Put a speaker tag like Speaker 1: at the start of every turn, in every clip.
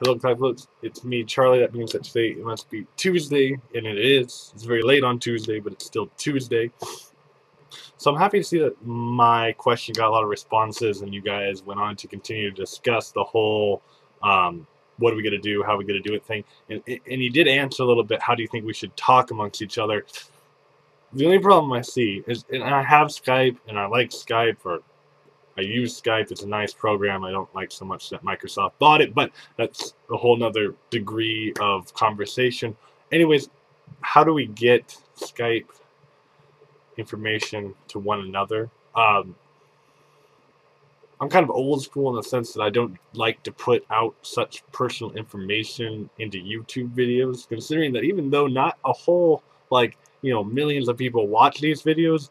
Speaker 1: Hello, CollabCoats. It's me, Charlie. That means that today it must be Tuesday, and it is. It's very late on Tuesday, but it's still Tuesday. So I'm happy to see that my question got a lot of responses, and you guys went on to continue to discuss the whole what are we going to do, how are we going to do it thing. And you did answer a little bit, how do you think we should talk amongst each other? The only problem I see is, and I have Skype, and I like Skype, or I use Skype. It's a nice program. I don't like so much that Microsoft bought it, but that's a whole nother degree of conversation. Anyways, how do we get Skype information to one another? I'm kind of old school in the sense that I don't like to put out such personal information into YouTube videos, considering that even though not a whole, millions of people watch these videos,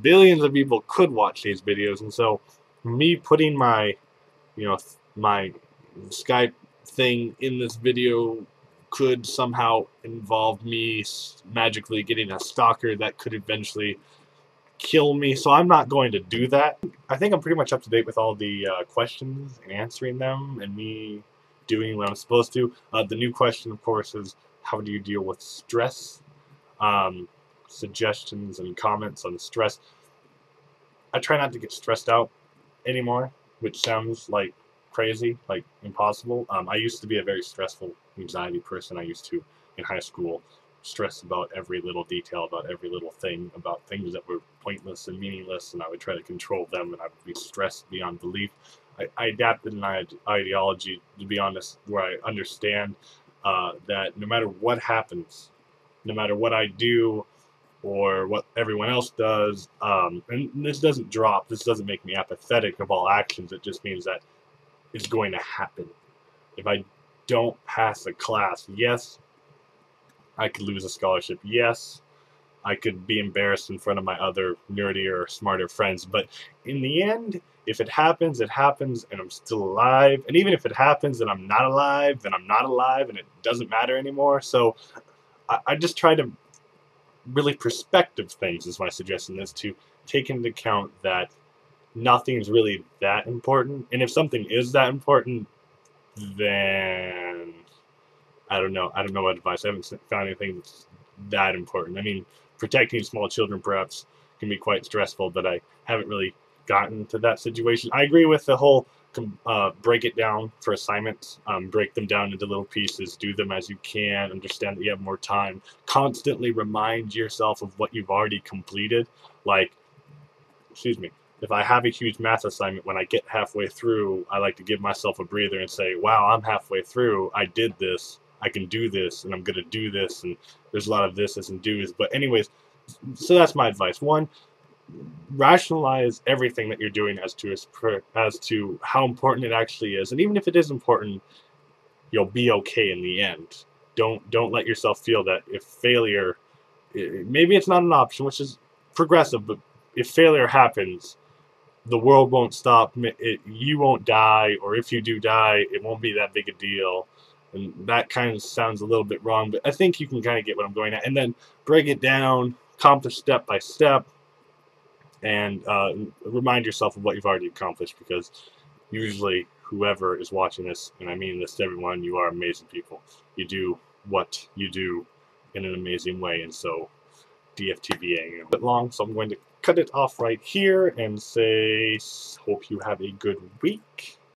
Speaker 1: billions of people could watch these videos, and so me putting my my Skype thing in this video could somehow involve me magically getting a stalker that could eventually kill me, so I'm not going to do that. I think I'm pretty much up to date with all the questions and answering them, and me doing what I'm supposed to. The new question, of course, is how do you deal with stress? Suggestions and comments on stress. I try not to get stressed out anymore, which sounds like crazy, like impossible. I used to be a very stressful anxiety person. I used to, in high school, stress about every little detail, about every little thing, about things that were pointless and meaningless, and I would try to control them, and I would be stressed beyond belief. I adapted an ideology, to be honest, where I understand that no matter what happens, no matter what I do, or what everyone else does, and this doesn't make me apathetic of all actions, it just means that it's going to happen. If I don't pass a class, yes, I could lose a scholarship, yes, I could be embarrassed in front of my other nerdier, smarter friends, but in the end, if it happens, it happens, and I'm still alive, and even if it happens and I'm not alive, then I'm not alive, and it doesn't matter anymore. So I just try to really perspective things is my suggestion, is to take into account that nothing's really that important, and if something is that important, then I don't know what advice. I haven't found anything that's that important. I mean, protecting small children perhaps can be quite stressful, but I haven't really gotten to that situation. I agree with the whole break it down for assignments, break them down into little pieces, do them as you can, understand that you have more time, constantly remind yourself of what you've already completed. Like, excuse me, if I have a huge math assignment, when I get halfway through, I like to give myself a breather and say, wow, I'm halfway through, I did this, I can do this, and I'm going to do this, and there's a lot of this and do's. But anyways, so that's my advice. One, rationalize everything that you're doing as to how important it actually is, and even if it is important, you'll be okay in the end. Don't let yourself feel that if failure, maybe it's not an option, which is progressive, but if failure happens, the world won't stop. You won't die, or if you do die, it won't be that big a deal. And that kind of sounds a little bit wrong, but I think you can kind of get what I'm going at. And then break it down, accomplish step by step, and remind yourself of what you've already accomplished, because usually whoever is watching this, and I mean this to everyone, you are amazing people. You do what you do in an amazing way, and so DFTBA. A bit long, so I'm going to cut it off right here and say, hope you have a good week.